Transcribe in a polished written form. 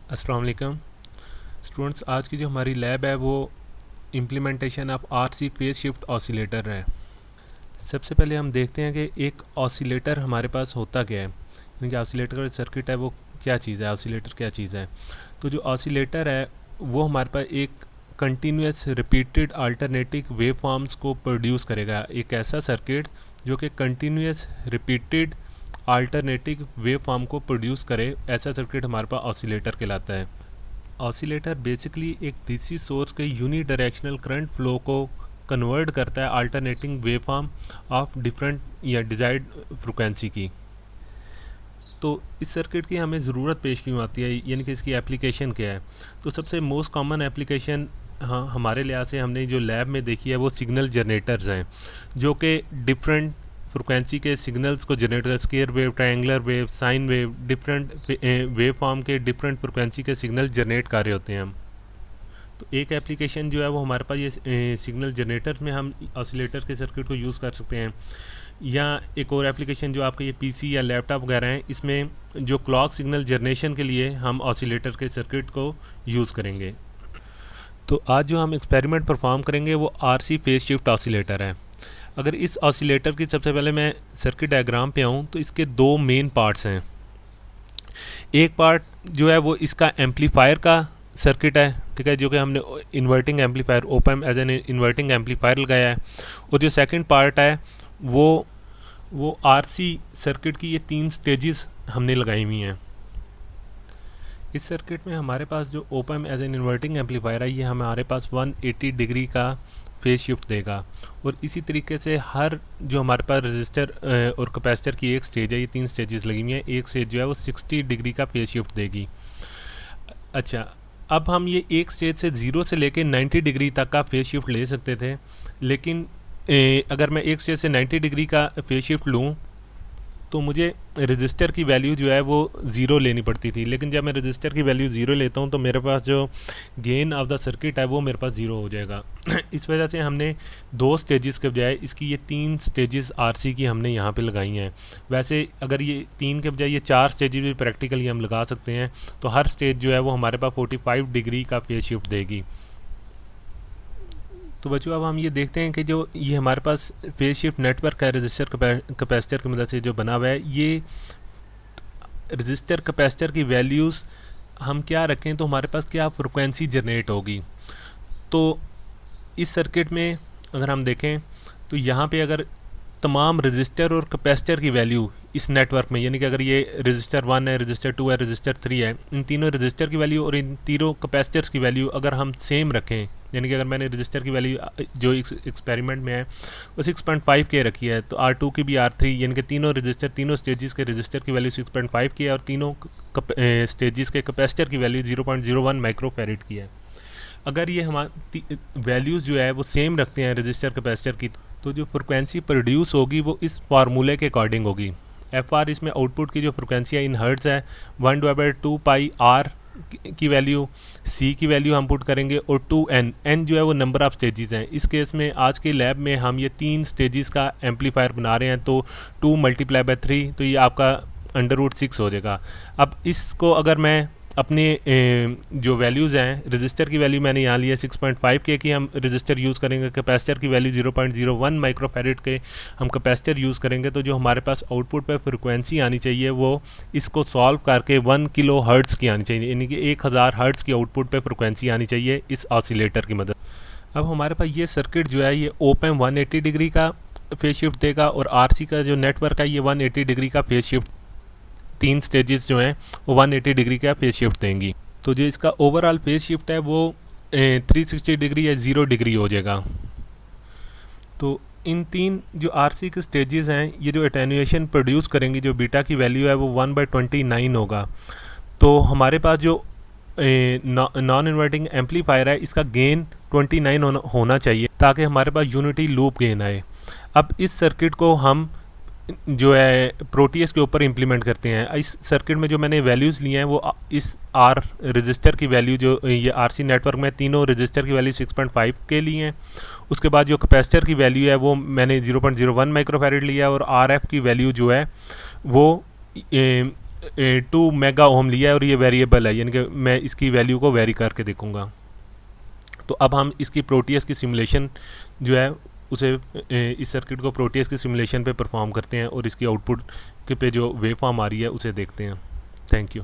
अस्सलाम वालेकुम स्टूडेंट्स। आज की जो हमारी लैब है वो implementation of RC phase shift oscillator है। सबसे पहले हम देखते हैं कि एक ऑसिलेटर हमारे पास होता क्या है, यानी कि ऑसिलेटर का सर्किट है वो क्या चीज़ है, ऑसिलेटर क्या चीज़ है। तो जो ऑसिलेटर है वो हमारे पास एक continuous repeated alternative wave forms को प्रोड्यूस करेगा। एक ऐसा सर्किट जो कि continuous repeated alternative wave form को प्रोड्यूस करे, ऐसा सर्किट हमारे पास ऑसिलेटर कहलाता है। ऑसिलेटर बेसिकली एक डीसी सोर्स के यूनी डायरेक्शनल करंट फ्लो को कन्वर्ट करता है alternating wave form of different या डिजायर्ड फ्रिक्वेंसी की। तो इस सर्किट की हमें ज़रूरत पेश क्यों आती है, यानी कि इसकी एप्लीकेशन क्या है। तो सबसे मोस्ट कॉमन एप्लीकेशन हाँ हमारे लिहाज से हमने जो लैब में देखी है वो सिग्नल जनरेटर्स हैं, जो कि डिफरेंट फ्रिक्वेंसी के सिग्नल्स को जनरेट कर, square wave, triangular wave, sine wave, different wave form के डिफरेंट फ्रिक्वेंसी के सिग्नल जनरेट कर रहे होते हैं हम। तो एक एप्लीकेशन जो है वो हमारे पास ये सिग्नल जनरेटर में हम ऑसिलेटर के सर्किट को यूज़ कर सकते हैं। या एक और एप्लीकेशन जो आपके ये पीसी या लैपटॉप वगैरह हैं, इसमें जो क्लॉक सिग्नल जनरेशन के लिए हम ऑसिलेटर के सर्किट को यूज़ करेंगे। तो आज जो हम एक्सपेरिमेंट परफॉर्म करेंगे वो आरसी फेज शिफ्ट ऑसिलेटर है। अगर इस ऑसिलेटर की सबसे पहले मैं सर्किट डायग्राम पे आऊँ तो इसके दो मेन पार्ट्स हैं। एक पार्ट जो है वो इसका एम्पलीफायर का सर्किट है, ठीक है, जो कि हमने inverting amplifier open as an inverting amplifier लगाया है। और जो सेकंड पार्ट है वो आरसी सर्किट की ये 3 स्टेजेस हमने लगाई हुई हैं। इस सर्किट में हमारे पास जो open as an inverting amplifier है ये हमारे पास 180 डिग्री का फेज शिफ्ट देगा। और इसी तरीके से हर जो हमारे पास रजिस्टर और कैपेसिटर की एक स्टेज है, ये 3 स्टेजेस लगी हुई हैं, एक स्टेज जो है वो 60 डिग्री का फेज शिफ्ट देगी। अच्छा, अब हम ये एक स्टेज से 0 से लेके 90 डिग्री तक का फेज शिफ्ट ले सकते थे, लेकिन अगर मैं एक स्टेज से 90 डिग्री का फेज शिफ्ट लूँ तो मुझे रजिस्टर की वैल्यू जो है वो 0 लेनी पड़ती थी। लेकिन जब मैं रजिस्टर की वैल्यू 0 लेता हूँ तो मेरे पास जो गेन ऑफ द सर्किट है वो मेरे पास 0 हो जाएगा। इस वजह से हमने 2 स्टेजेस के बजाय इसकी ये 3 स्टेजेस आरसी की हमने यहाँ पे लगाई हैं। वैसे अगर ये 3 के बजाय ये 4 स्टेजेस भी प्रैक्टिकली हम लगा सकते हैं, तो हर स्टेज जो है वो हमारे पास 45 डिग्री का फेज शिफ्ट देगी। तो बच्चों अब हम ये देखते हैं कि जो ये हमारे पास फेज शिफ्ट नेटवर्क है रजिस्टर कैपेसिटर की मदद से जो बना हुआ है, ये रजिस्टर कैपेसिटर की वैल्यूज़ हम क्या रखें तो हमारे पास क्या फ्रिक्वेंसी जनरेट होगी। तो इस सर्किट में अगर हम देखें तो यहाँ पे अगर तमाम रजिस्टर और कैपेसिटर की वैल्यू इस नेटवर्क में, यानी कि अगर ये रजिस्टर 1 है, रजिस्टर 2 है, रजिस्टर 3 है, इन तीनों रजिस्टर की वैल्यू और इन तीनों कैपेसिटर्स की वैल्यू अगर हम सेम रखें, यानी कि अगर मैंने रजिस्टर की वैल्यू जो एक्सपेरिमेंट में है वो 6.5 के रखी है, तो R2 की भी R3, यानी कि तीनों रजिस्टर, तीनों स्टेजेस के रजिस्टर की वैल्यू 6.5 की है और तीनों स्टेजेस के कैपेसिटर की वैल्यू 0.01 माइक्रोफेरेड की है। अगर ये हमारी वैल्यूज़ जो है वो सेम रखते हैं रजिस्टर कैपेसिटर की, तो जो फ्रिक्वेंसी प्रोड्यूस होगी वो इस फार्मूले के अकॉर्डिंग होगी। एफ आर इसमें आउटपुट की जो फ्रिक्वेंसी है इन हर्ट्ज़ है, 1/2 पाई आर की वैल्यू, सी की वैल्यू हम पुट करेंगे, और 2n, n जो है वो नंबर ऑफ स्टेजेस हैं। इस केस में आज के लैब में हम ये 3 स्टेजेस का एम्पलीफायर बना रहे हैं, तो 2 × 3 तो ये आपका √6 हो जाएगा। अब इसको अगर मैं अपने जो वैल्यूज़ हैं, रजिस्टर की वैल्यू मैंने यहाँ लिया 6.5 के की हम रजिस्टर यूज़ करेंगे, कैपेसिटर की वैल्यू 0.01 माइक्रोफेरेड के हम कैपेसिटर यूज़ करेंगे, तो जो हमारे पास आउटपुट पे फ्रिक्वेंसी आनी चाहिए वो इसको सॉल्व करके 1 किलो हर्ट्ज़ की आनी चाहिए, यानी कि 1000 हर्ट्ज़ की आउटपुट पे फ्रिक्वेंसी आनी चाहिए इस ऑसिलेटर की मदद। अब हमारे पास ये सर्किट जो है ये ओपन 180 डिग्री का फेज शिफ्ट देगा, और आरसी का जो नेटवर्क है ये 180 डिग्री का फेज शिफ्ट, 3 स्टेजेस जो हैं वो 180 डिग्री का फेज शिफ्ट देंगी। तो जो इसका ओवरऑल फेज शिफ्ट है वो 360 डिग्री या 0 डिग्री हो जाएगा। तो इन 3 जो आरसी के स्टेजेस हैं ये जो एटेन्यूएशन प्रोड्यूस करेंगी, जो बीटा की वैल्यू है वो 1/29 होगा। तो हमारे पास जो नॉन इन्वर्टिंग एम्पलीफायर है इसका गेन 29 होना चाहिए ताकि हमारे पास यूनिटी लूप गेन आए। अब इस सर्किट को हम जो है प्रोटीएस के ऊपर इम्प्लीमेंट करते हैं। इस सर्किट में जो मैंने वैल्यूज़ लिए हैं वो इस आर रजिस्टर की वैल्यू, जो ये आरसी नेटवर्क में तीनों रजिस्टर की वैल्यू 6.5 के लिए हैं। उसके बाद जो कैपेसिटर की वैल्यू है वो मैंने 0.01 माइक्रोफेरेड लिया, और आरएफ की वैल्यू जो है वो 2 मेगा ओम लिया है और ये वेरिएबल है, यानी कि मैं इसकी वैल्यू को वेरी करके देखूंगा। तो अब हम इसकी प्रोटीएस की सिमुलेशन जो है उसे इस सर्किट को प्रोटीएस की सिमुलेशन पे परफॉर्म करते हैं और इसकी आउटपुट के पे जो वेव फॉर्म आ रही है उसे देखते हैं। Thank you.